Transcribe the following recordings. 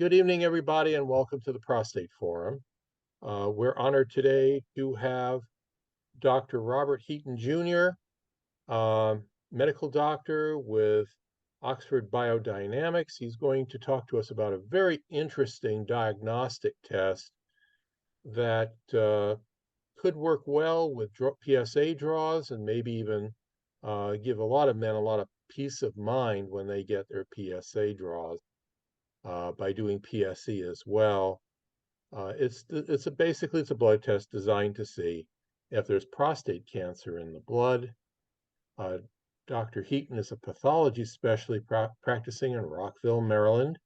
Good evening, everybody, and welcome to the Prostate Forum. We're honored today to have Dr. Robert Heaton Jr., medical doctor with Oxford Biodynamics. He's going to talk to us about a very interesting diagnostic test that could work well with PSA draws and maybe even give a lot of men a lot of peace of mind when they get their PSA draws by doing PSE as well. Basically it's a blood test designed to see if there's prostate cancer in the blood. Uh, Dr. Heaton is a pathology specialist practicing in Rockville, Maryland.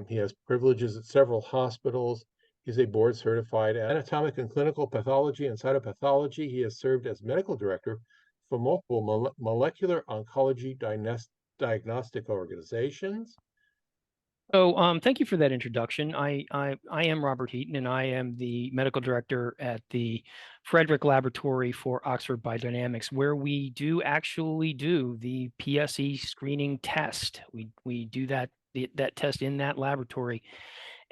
He has privileges at several hospitals. He's a board certified anatomic and clinical pathology and cytopathology. He has served as medical director for multiple molecular oncology diagnostic organizations. Thank you for that introduction. I am Robert Heaton, and I am the medical director at the Frederick Laboratory for Oxford Biodynamics, where we actually do the PSE screening test. We do that test in that laboratory,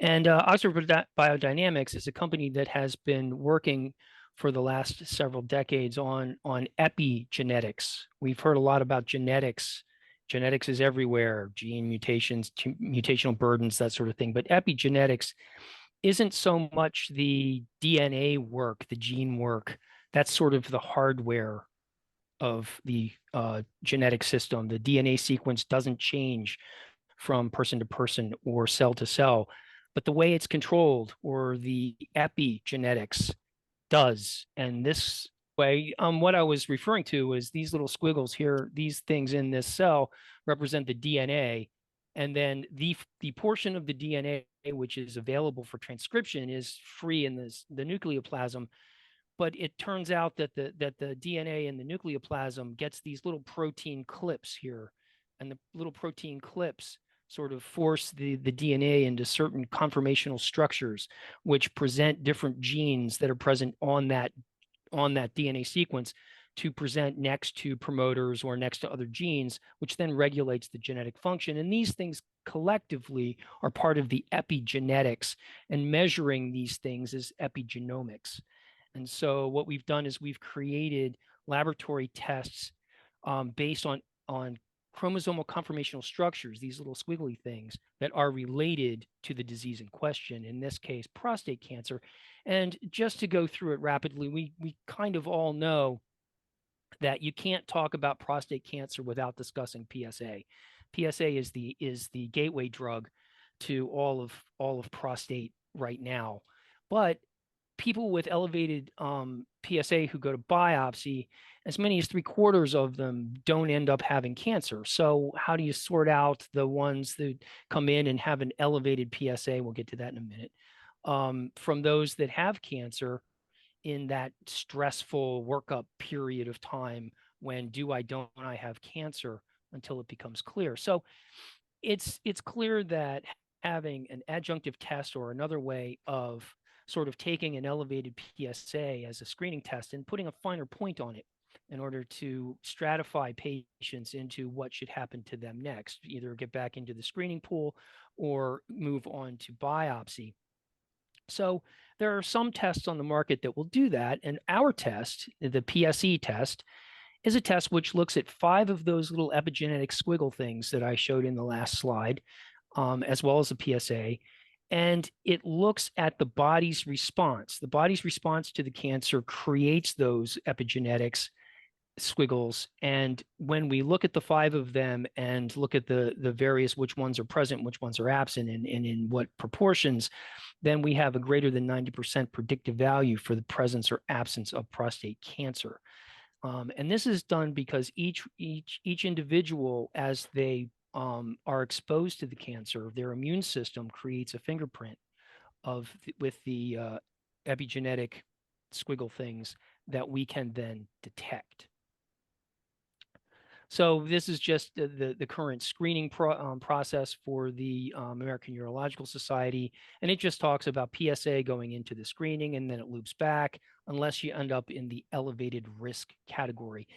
and Oxford Biodynamics is a company that has been working for the last several decades on epigenetics. We've heard a lot about genetics. Genetics is everywhere, gene mutations, mutational burdens, that sort of thing. But epigenetics isn't so much the DNA work, the gene work. That's sort of the hardware of the genetic system. The DNA sequence doesn't change from person to person or cell to cell, but the way it's controlled, or the epigenetics, does. And this way, what I was referring to is these little squiggles here, these things in this cell represent the DNA. And then the portion of the DNA which is available for transcription is free in the nucleoplasm. But it turns out that the DNA in the nucleoplasm gets these little protein clips here, and the little protein clips sort of force the DNA into certain conformational structures, which present different genes that are present on that DNA sequence to present next to promoters or next to other genes, which then regulates the genetic function. And these things collectively are part of the epigenetics, and measuring these things is epigenomics. And so what we've done is we've created laboratory tests based on chromosomal conformational structures, these little squiggly things that are related to the disease in question, in this case, prostate cancer. And just to go through it rapidly, we kind of all know that you can't talk about prostate cancer without discussing PSA. PSA is the gateway drug to all of prostate right now. But people with elevated PSA who go to biopsy, as many as 3/4 of them don't end up having cancer. So how do you sort out the ones that come in and have an elevated PSA? We'll get to that in a minute. From those that have cancer in that stressful workup period of time when don't I have cancer, until it becomes clear. So it's clear that having an adjunctive test, or another way of sort of taking an elevated PSA as a screening test and putting a finer point on it in order to stratify patients into what should happen to them next, either get back into the screening pool or move on to biopsy. So there are some tests on the market that will do that. And our test, the PSE test, is a test which looks at 5 of those little epigenetic squiggle things that I showed in the last slide, as well as the PSA. And it looks at the body's response. The body's response to the cancer creates those epigenetics squiggles. And when we look at the 5 of them and look at the various, which ones are present, which ones are absent, and in what proportions, then we have a greater than 90% predictive value for the presence or absence of prostate cancer. And this is done because each individual, as they are exposed to the cancer, their immune system creates a fingerprint with the epigenetic squiggle things that we can then detect. So this is just the current screening process for the American Urological Society, and it just talks about PSA going into the screening, and then it loops back unless you end up in the elevated risk category.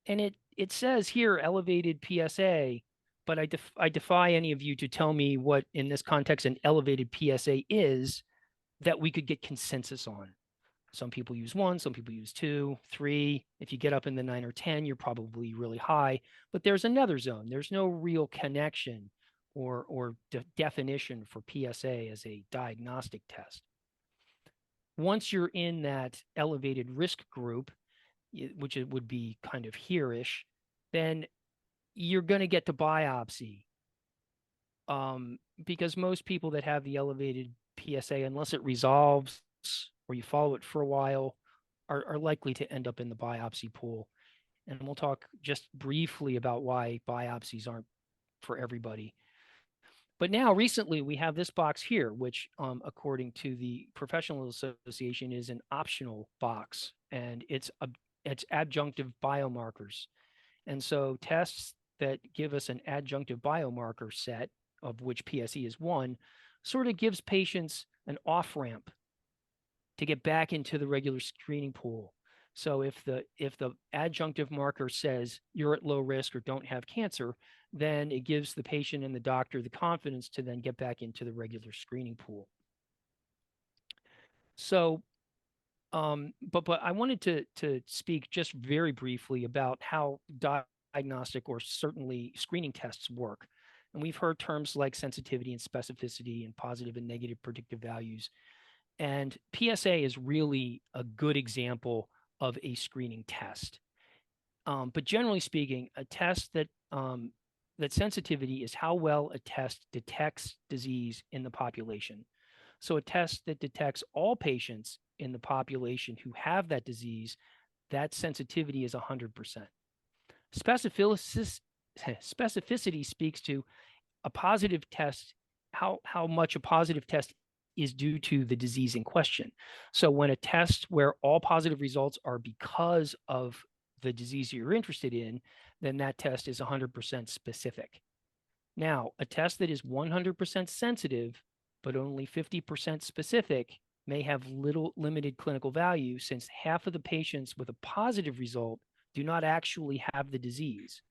And it says here elevated PSA but I defy any of you to tell me what, in this context, an elevated PSA is that we could get consensus on. Some people use 1, some people use 2, 3. If you get up in the 9 or 10, you're probably really high. But there's another zone. There's no real connection or definition for PSA as a diagnostic test. Once you're in that elevated risk group, which it would be kind of here-ish, then you're going to get to biopsy. Because most people that have the elevated PSA, unless it resolves or you follow it for a while, are likely to end up in the biopsy pool. And we'll talk just briefly about why biopsies aren't for everybody. But now, recently, we have this box here, which, according to the Professional Association, is an optional box, and it's adjunctive biomarkers. And so tests that give us an adjunctive biomarker set, of which PSE is one, sort of gives patients an off-ramp to get back into the regular screening pool. So if the adjunctive marker says you're at low risk or don't have cancer, then it gives the patient and the doctor the confidence to then get back into the regular screening pool. So, but I wanted to speak just very briefly about how diagnostic or certainly screening tests work. And we've heard terms like sensitivity and specificity and positive and negative predictive values. And PSA is really a good example of a screening test. But generally speaking, a test that sensitivity is how well a test detects disease in the population. So a test that detects all patients in the population who have that disease, that sensitivity is 100%. Specificity speaks to a positive test, how much a positive test is due to the disease in question. So when a test where all positive results are because of the disease you're interested in, then that test is 100% specific. Now, a test that is 100% sensitive, but only 50% specific may have limited clinical value, since half of the patients with a positive result do not actually have the disease.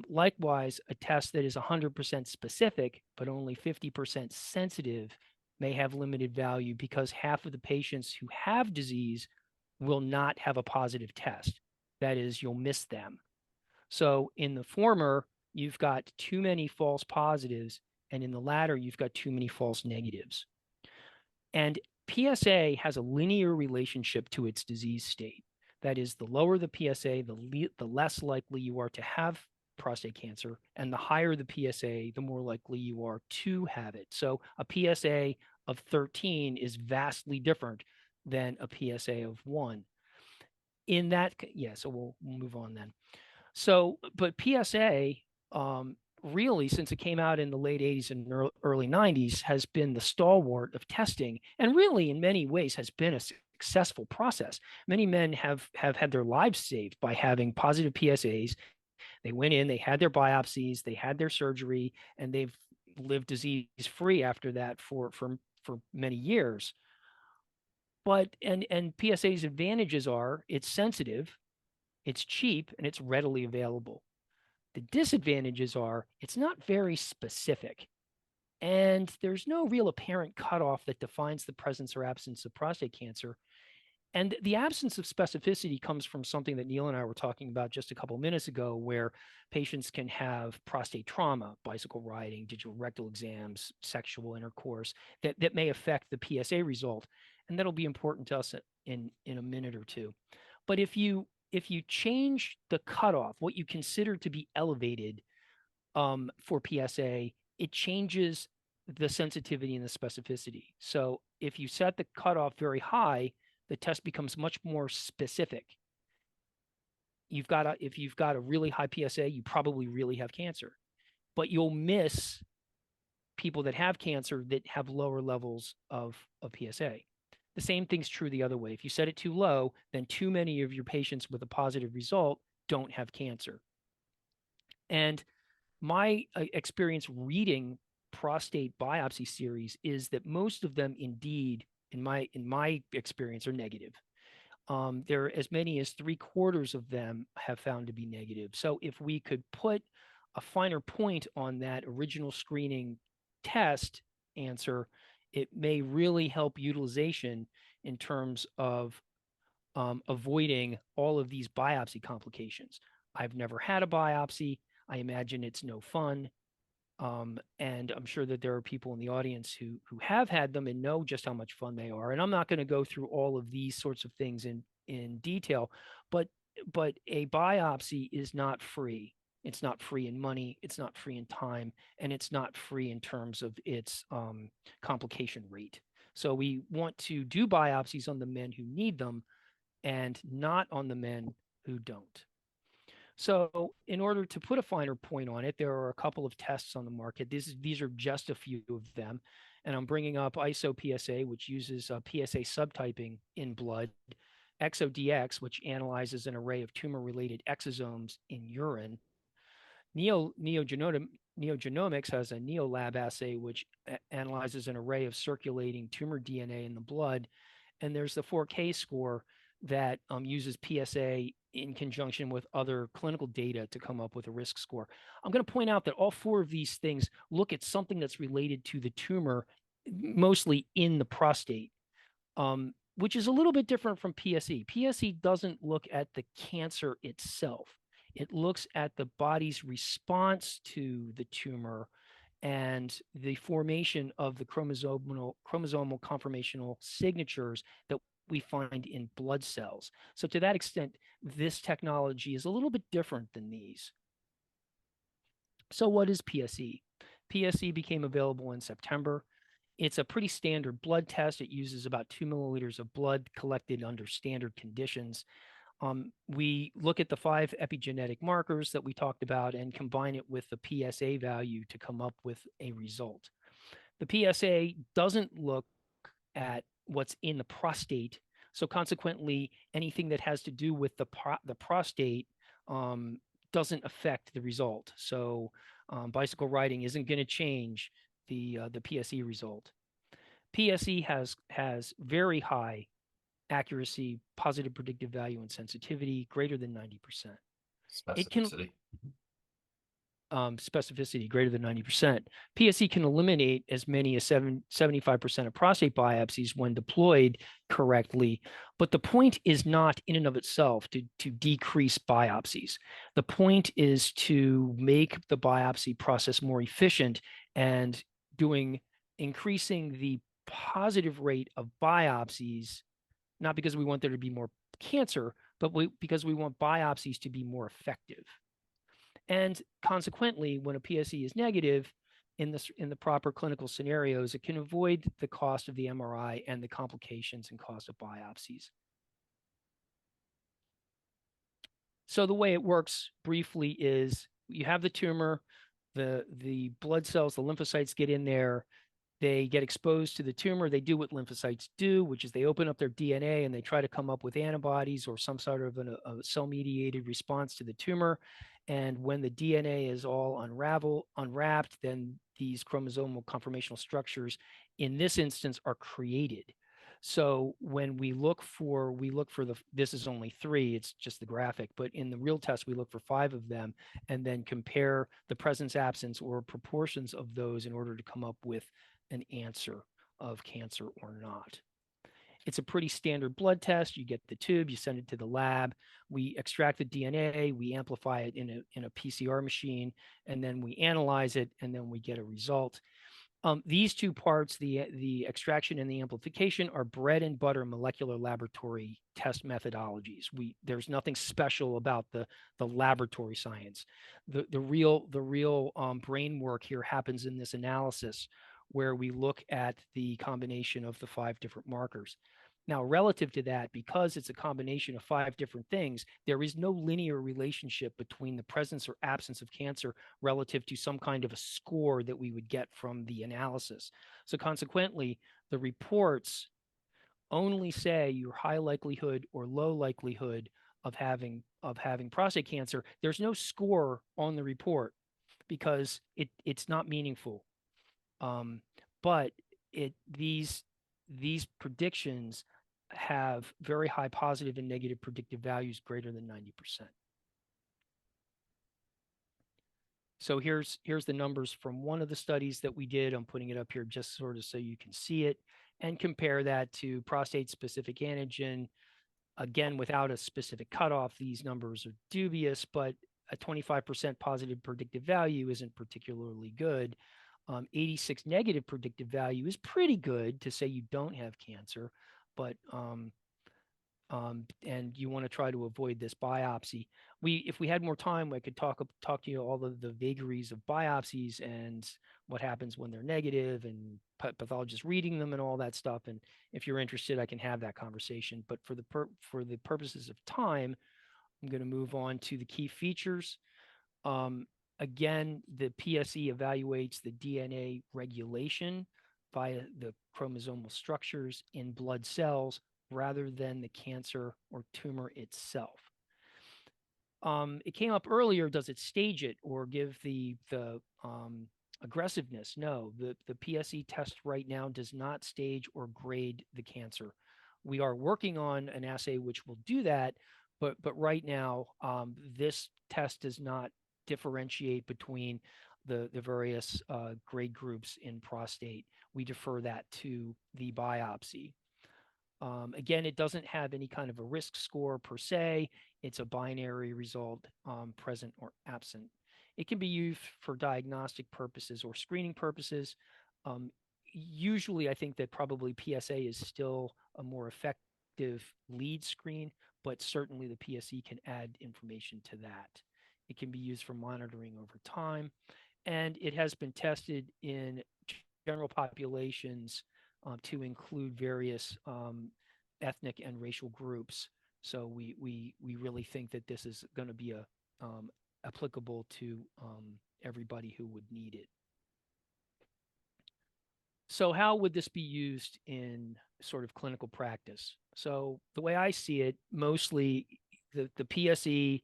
Likewise, a test that is 100% specific, but only 50% sensitive may have limited value, because half of the patients who have disease will not have a positive test. That is, you'll miss them. So in the former, you've got too many false positives, and in the latter, you've got too many false negatives. And PSA has a linear relationship to its disease state. That is, the lower the PSA, the less likely you are to have prostate cancer, and the higher the PSA, the more likely you are to have it. So a PSA of 13 is vastly different than a PSA of 1. In that, yeah, so we'll move on then. So, but PSA, really, since it came out in the late 80s and early 90s, has been the stalwart of testing, and really, in many ways, has been a successful process. Many men have had their lives saved by having positive PSAs. They went in, they had their biopsies, they had their surgery, and they've lived disease-free after that for many years. But and PSA's advantages are it's sensitive, it's cheap, and it's readily available. The disadvantages are it's not very specific, and there's no real apparent cutoff that defines the presence or absence of prostate cancer. And the absence of specificity comes from something that Neil and I were talking about just a couple of minutes ago, where patients can have prostate trauma, bicycle riding, digital rectal exams, sexual intercourse, that may affect the PSA result. And that'll be important to us in a minute or two. But if you change the cutoff, what you consider to be elevated for PSA, it changes the sensitivity and the specificity. So if you set the cutoff very high, the test becomes much more specific. If you've got a really high PSA, you probably really have cancer, but you'll miss people that have cancer that have lower levels of PSA. The same thing's true the other way. If you set it too low, then too many of your patients with a positive result don't have cancer. And my experience reading prostate biopsy series is that most of them, indeed, in my experience, are negative. There are as many as 3/4 of them have found to be negative. So if we could put a finer point on that original screening test answer, it may really help utilization in terms of avoiding all of these biopsy complications. I've never had a biopsy. I imagine it's no fun. And I'm sure that there are people in the audience who have had them and know just how much fun they are. And I'm not going to go through all of these sorts of things in detail, but a biopsy is not free. It's not free in money, it's not free in time, and it's not free in terms of its complication rate. So we want to do biopsies on the men who need them and not on the men who don't. So in order to put a finer point on it, there are a couple of tests on the market. These are just a few of them. And I'm bringing up ISO PSA, which uses PSA subtyping in blood, ExoDX, which analyzes an array of tumor-related exosomes in urine. Neogenomics has a NeoLab assay, which analyzes an array of circulating tumor DNA in the blood. And there's the 4K score that uses PSA in conjunction with other clinical data to come up with a risk score. I'm going to point out that all four of these things look at something that's related to the tumor, mostly in the prostate, which is a little bit different from PSE. PSE doesn't look at the cancer itself. It looks at the body's response to the tumor and the formation of the chromosomal conformational signatures that we find in blood cells. So to that extent, this technology is a little bit different than these. So what is PSE? PSE became available in September. It's a pretty standard blood test. It uses about 2 milliliters of blood collected under standard conditions. We look at the 5 epigenetic markers that we talked about and combine it with the PSA value to come up with a result. The PSA doesn't look at what's in the prostate. So consequently, anything that has to do with the prostate doesn't affect the result. So bicycle riding isn't going to change the PSE result. PSE has very high accuracy, positive predictive value, and sensitivity greater than 90%. It can specificity greater than 90%. PSE can eliminate as many as 75% of prostate biopsies when deployed correctly. But the point is not in and of itself to decrease biopsies. The point is to make the biopsy process more efficient and increasing the positive rate of biopsies, not because we want there to be more cancer, but because we want biopsies to be more effective. And consequently, when a PSE is negative in the proper clinical scenarios, it can avoid the cost of the MRI and the complications and cost of biopsies. So the way it works briefly is you have the tumor, the blood cells, the lymphocytes get in there, they get exposed to the tumor. They do what lymphocytes do, which is they open up their DNA and they try to come up with antibodies or some sort of a cell-mediated response to the tumor. And when the DNA is all unwrapped, then these chromosomal conformational structures, in this instance, are created. So when we look for this is only 3, it's just the graphic, but in the real test, we look for 5 of them and then compare the presence, absence, or proportions of those in order to come up with an answer of cancer or not. It's a pretty standard blood test. You get the tube, you send it to the lab, we extract the DNA, we amplify it in a PCR machine, and then we analyze it, and then we get a result. These two parts, the extraction and the amplification, are bread and butter molecular laboratory test methodologies. There's nothing special about the laboratory science. The real brain work here happens in this analysis, where we look at the combination of the 5 different markers. Now, relative to that, because it's a combination of 5 different things, there is no linear relationship between the presence or absence of cancer relative to some kind of a score that we would get from the analysis. So consequently, the reports only say your high likelihood or low likelihood of having prostate cancer. There's no score on the report because it's not meaningful. But these predictions have very high positive and negative predictive values greater than 90%. So here's the numbers from one of the studies that we did. I'm putting it up here just sort of so you can see it and compare that to prostate specific antigen. Again, without a specific cutoff, these numbers are dubious, but a 25% positive predictive value isn't particularly good. 86 negative predictive value is pretty good to say you don't have cancer, but and you want to try to avoid this biopsy. If we had more time, I could talk to you all of the vagaries of biopsies and what happens when they're negative and pathologists reading them and all that stuff. And if you're interested, I can have that conversation. But for the purposes of time, I'm going to move on to the key features. Um, Again, the PSE evaluates the DNA regulation via the chromosomal structures in blood cells rather than the cancer or tumor itself. It came up earlier. Does it stage it or give the aggressiveness? No, the PSE test right now does not stage or grade the cancer. We are working on an assay which will do that, but right now this test does not differentiate between the various grade groups in prostate. We defer that to the biopsy. Again, it doesn't have any kind of a risk score per se. It's a binary result, present or absent. It can be used for diagnostic purposes or screening purposes. Usually, I think that probably PSA is still a more effective lead screen, but certainly the PSE can add information to that. It can be used for monitoring over time, and it has been tested in general populations to include various ethnic and racial groups. So we really think that this is going to be applicable to everybody who would need it. So how would this be used in sort of clinical practice? So the way I see it, mostly the PSE,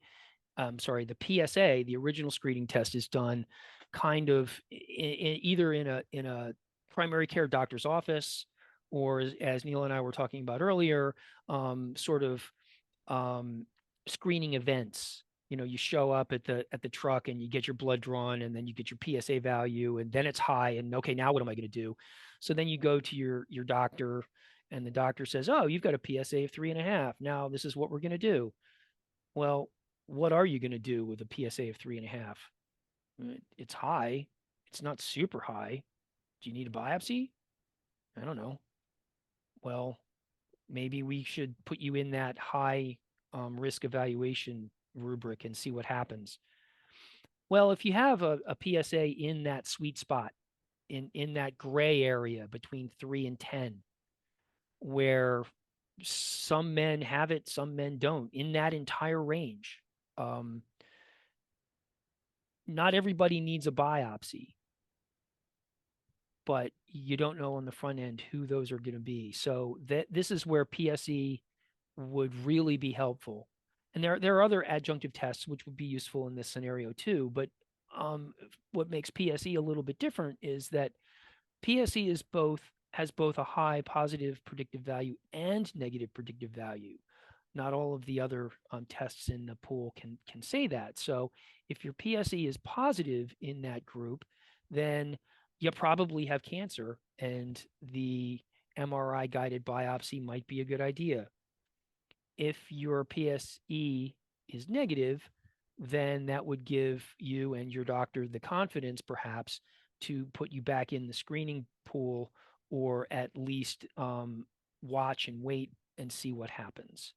the PSA, the original screening test is done kind of either in a primary care doctor's office, or as Neil and I were talking about earlier, sort of screening events. You know, you show up at the truck and you get your blood drawn, and then you get your PSA value, and then it's high, and okay, now what am I going to do? So then you go to your doctor, and the doctor says, "Oh, you've got a PSA of 3.5. Now this is what we're going to do." Well, what are you going to do with a PSA of 3.5? It's high. It's not super high. Do you need a biopsy? I don't know. Well, maybe we should put you in that high risk evaluation rubric and see what happens. Well, if you have a PSA in that sweet spot, in that gray area between 3 and 10, where some men have it, some men don't, in that entire range, not everybody needs a biopsy, but you don't know on the front end who those are going to be. So this is where PSE would really be helpful. And there are other adjunctive tests which would be useful in this scenario too. But what makes PSE a little bit different is that PSE has both a high positive predictive value and negative predictive value. Not all of the other tests in the pool can say that. So if your PSE is positive in that group, then you probably have cancer, and the MRI guided biopsy might be a good idea. If your PSE is negative, then that would give you and your doctor the confidence, perhaps, to put you back in the screening pool, or at least watch and wait and see what happens.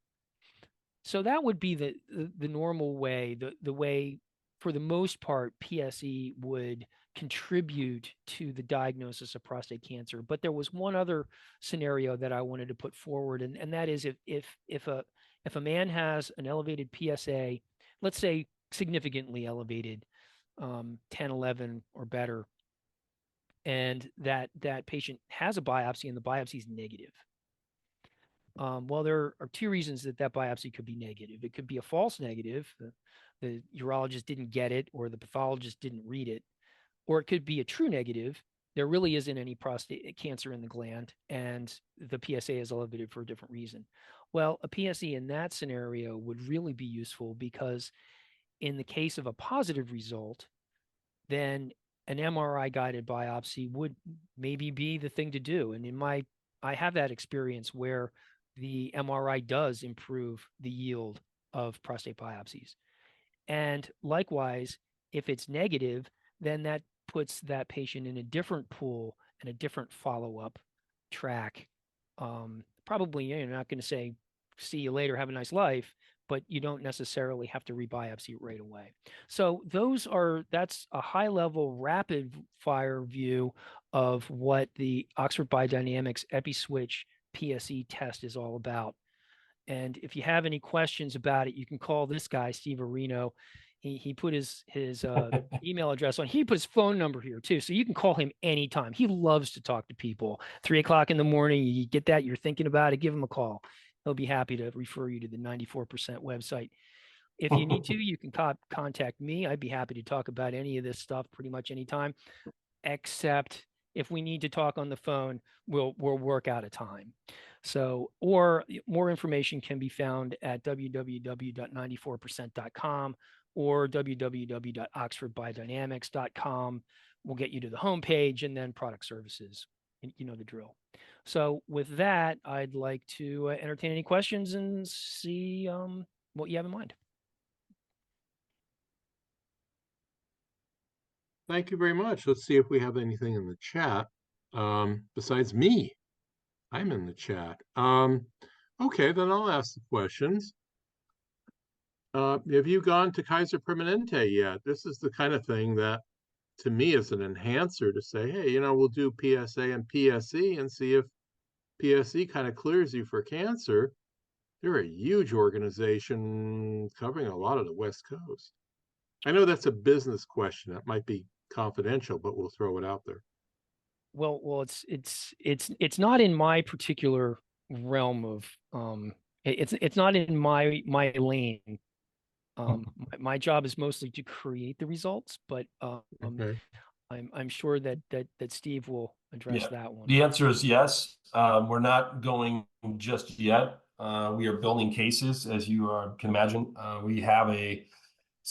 So that would be the normal way, the way, for the most part, PSE would contribute to the diagnosis of prostate cancer. But there was one other scenario that I wanted to put forward, and that is if a man has an elevated PSA, let's say significantly elevated, 10, 11 or better, and that patient has a biopsy and the biopsy is negative. Well, there are two reasons that biopsy could be negative. It could be a false negative. The urologist didn't get it, or the pathologist didn't read it. Or it could be a true negative. There really isn't any prostate cancer in the gland, and the PSA is elevated for a different reason. Well, a PSE in that scenario would really be useful, because in the case of a positive result, then an MRI guided biopsy would maybe be the thing to do. And I have that experience where the MRI does improve the yield of prostate biopsies. And likewise, if it's negative, then that puts that patient in a different pool and a different follow-up track. Probably you're not going to say, see you later, have a nice life, but you don't necessarily have to rebiopsy it right away. So that's a high level rapid fire view of what the Oxford Biodynamics EpiSwitch PSE test is all about. And if you have any questions about it, you can call this guy, Steve Areno. He put his email address on. He put his phone number here too, so you can call him anytime. He loves to talk to people. 3 o'clock in the morning, you get that, you're thinking about it, give him a call. He'll be happy to refer you to the 94% website. If you need to, you can contact me. I'd be happy to talk about any of this stuff pretty much anytime, except if we need to talk on the phone, we'll work out a time. So, or more information can be found at www.94percent.com or www.oxfordbiodynamics.com. We'll get you to the homepage and then product services. You know the drill. So with that, I'd like to entertain any questions and see what you have in mind. Thank you very much. Let's see if we have anything in the chat. Besides me, I'm in the chat. Okay, then I'll ask the questions. Have you gone to Kaiser Permanente yet? This is the kind of thing that, to me, is an enhancer to say, hey, we'll do PSA and PSE and see if PSE kind of clears you for cancer. They're a huge organization covering a lot of the West Coast. I know that's a business question. That might be confidential, but we'll throw it out there. Well, it's not in my particular realm of it's not in my lane. My job is mostly to create the results, but Okay. I'm sure that Steve will address that one. The answer is yes. We're not going just yet. We are building cases, as you can imagine. We have a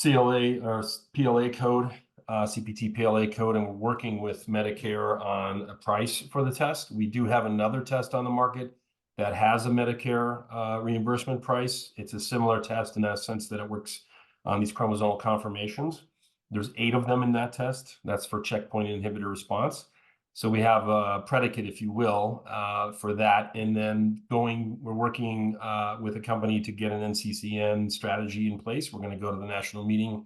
CLA or PLA code, CPT PLA code, and we're working with Medicare on a price for the test. We do have another test on the market that has a Medicare reimbursement price. It's a similar test in that sense that it works on these chromosomal conformations. There's 8 of them in that test. That's for checkpoint inhibitor response. So we have a predicate, if you will, for that. And then we're working with a company to get an NCCN strategy in place. We're going to go to the national meeting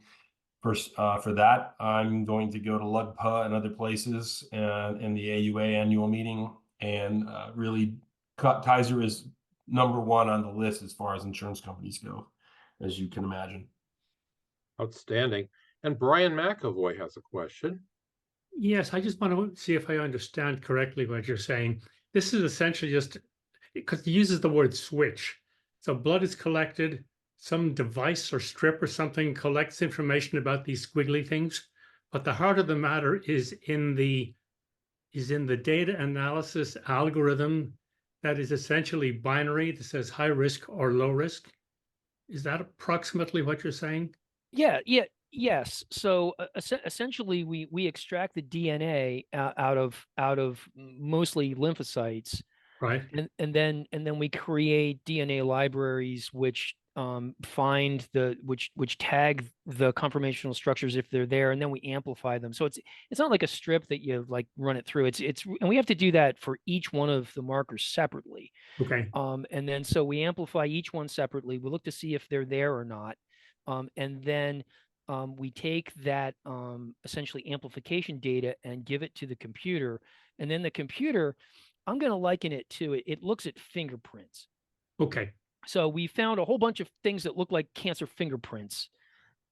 first for that. I'm going to go to LUGPA and other places in the AUA annual meeting. And really, Kaiser is #1 on the list as far as insurance companies go, as you can imagine. Outstanding. And Brian McAvoy has a question. Yes, I just want to see if I understand correctly what you're saying. This is essentially just because he uses the word switch. So blood is collected, some device or strip or something collects information about these squiggly things, but the heart of the matter is in the data analysis algorithm that is essentially binary that says high risk or low risk. Is that approximately what you're saying? Yes. So essentially, we extract the DNA out of mostly lymphocytes, right? And then we create DNA libraries which find which tag the conformational structures if they're there, and then we amplify them. So it's not like a strip that you like run it through. And we have to do that for each one of the markers separately. Okay. And then so we amplify each one separately. We look to see if they're there or not, and then we take that essentially amplification data and give it to the computer, and then the computer, I'm going to liken it to it looks at fingerprints. Okay. So we found a whole bunch of things that look like cancer fingerprints,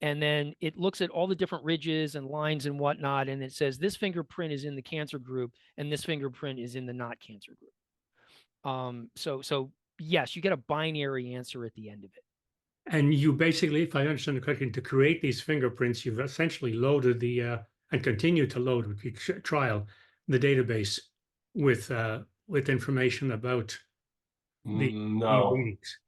and then it looks at all the different ridges and lines and whatnot, and it says this fingerprint is in the cancer group and this fingerprint is in the not cancer group. So yes, you get a binary answer at the end of it. And you basically, if I understand it correctly, to create these fingerprints, you've essentially loaded and continue to load with each trial the database with information about the readings.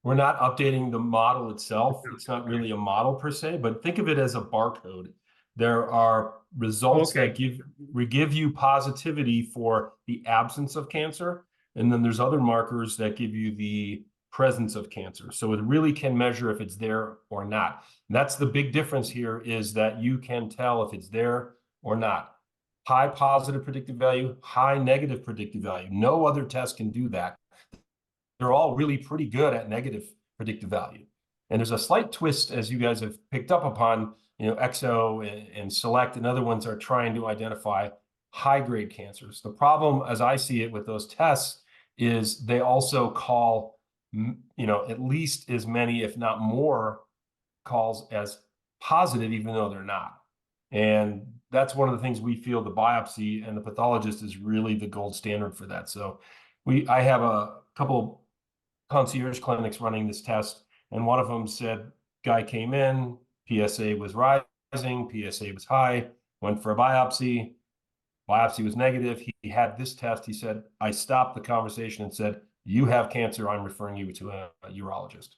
We're not updating the model itself. It's not really a model per se, but think of it as a barcode. There are results Okay. that give you positivity for the absence of cancer. And then there's other markers that give you the presence of cancer. So it really can measure if it's there or not. And that's the big difference here, is that you can tell if it's there or not. High positive predictive value, high negative predictive value. No other test can do that. They're all really pretty good at negative predictive value. And there's a slight twist, as you guys have picked up upon. EXO and Select and other ones are trying to identify high-grade cancers. The problem, as I see it with those tests, is they also call, at least as many, if not more, calls as positive, even though they're not. And that's one of the things we feel the biopsy and the pathologist is really the gold standard for that. So I have a couple concierge clinics running this test, and one of them said, guy came in, PSA was rising, PSA was high, went for a biopsy was negative. He had this test. He said, I stopped the conversation and said, you have cancer, I'm referring you to a urologist.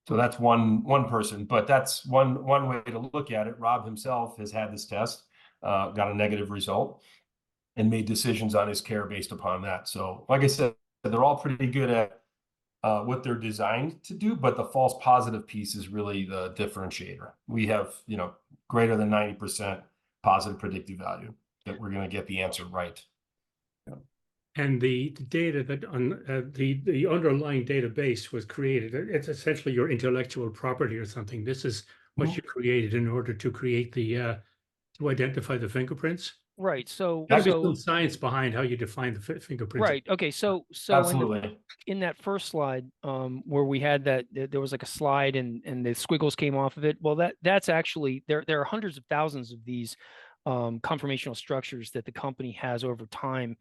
So that's one person, but that's one way to look at it. Rob himself has had this test, got a negative result, and made decisions on his care based upon that. So like I said, they're all pretty good at what they're designed to do, but the false positive piece is really the differentiator. We have, greater than 90% positive predictive value that we're going to get the answer right. And the data that on the underlying database was created, it's essentially your intellectual property or something. This is what you created in order to create the to identify the fingerprints. Right. So There's some science behind how you define the fingerprints. right. Okay. So Absolutely. in that first slide, where we had that, there was like a slide and the squiggles came off of it. Well, that's actually, there are hundreds of thousands of these conformational structures that the company has over time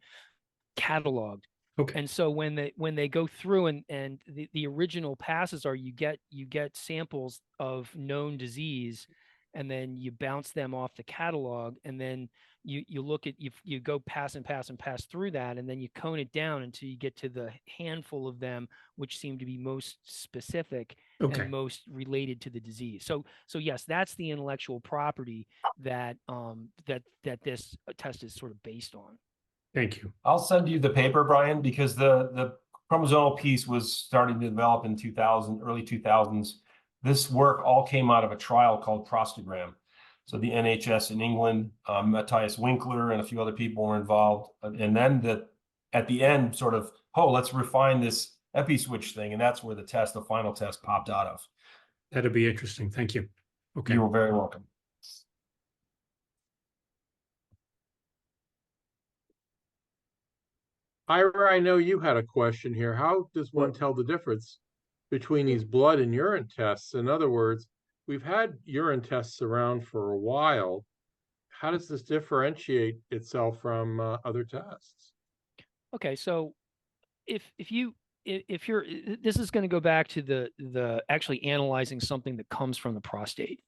cataloged. Okay. And so when they go through and the original passes are, you get samples of known disease, and then you bounce them off the catalog, and then you look at, you go pass and pass and pass through that, and then you cone it down until you get to the handful of them which seem to be most specific and most related to the disease. So yes, that's the intellectual property that that this test is sort of based on. Thank you. I'll send you the paper, Brian, because the chromosomal piece was starting to develop in early 2000s. This work all came out of a trial called Prostagram. So the NHS in England, Matthias Winkler and a few other people were involved. And then at the end, sort of, let's refine this EpiSwitch thing. And that's where the final test popped out of. That'd be interesting. Thank you. Okay. You're very welcome. Ira, I know you had a question here. How does one tell the difference between these blood and urine tests? In other words, we've had urine tests around for a while. How does this differentiate itself from other tests? Okay, so if you're, this is going to go back to the actually analyzing something that comes from the prostate.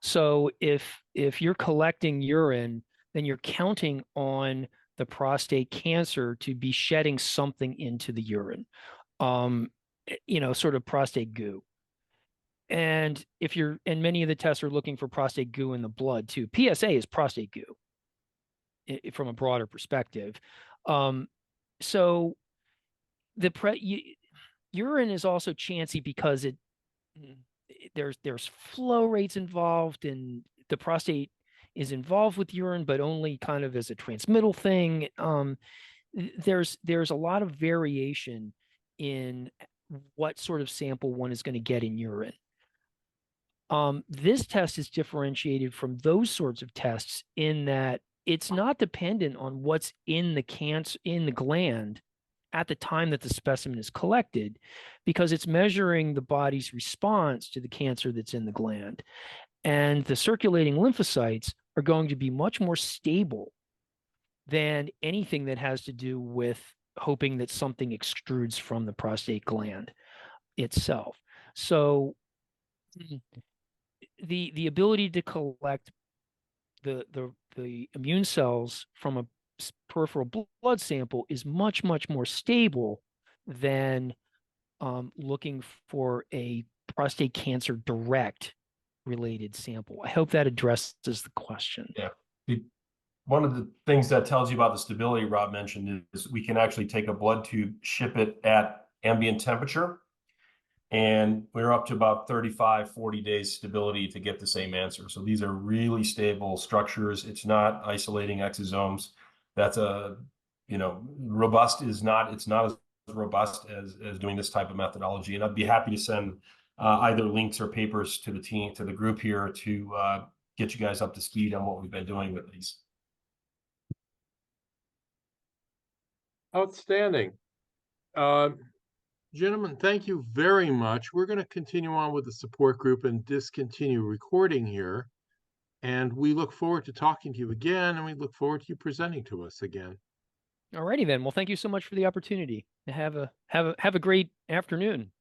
So if you're collecting urine, then you're counting on the prostate cancer to be shedding something into the urine, sort of prostate goo. And and many of the tests are looking for prostate goo in the blood too. PSA is prostate goo from a broader perspective. So urine is also chancy because there's flow rates involved, and the prostate is involved with urine, but only kind of as a transmittal thing. There's a lot of variation in what sort of sample one is going to get in urine. This test is differentiated from those sorts of tests in that it's not dependent on what's in the gland at the time that the specimen is collected, because it's measuring the body's response to the cancer that's in the gland. And the circulating lymphocytes are going to be much more stable than anything that has to do with hoping that something extrudes from the prostate gland itself. So the ability to collect the immune cells from a peripheral blood sample is much more stable than looking for a prostate cancer direct related sample. I hope that addresses the question. Yeah. One of the things that tells you about the stability Rob mentioned is we can actually take a blood tube, ship it at ambient temperature, and we're up to about 35, 40 days stability to get the same answer. So these are really stable structures. It's not isolating exosomes. That's robust it's not as robust as doing this type of methodology. And I'd be happy to send either links or papers to the team, to the group here, to get you guys up to speed on what we've been doing with these. Outstanding. Gentlemen, thank you very much. We're going to continue on with the support group and discontinue recording here. And we look forward to talking to you again, and we look forward to you presenting to us again. Alrighty then. Well, thank you so much for the opportunity. Have a great afternoon.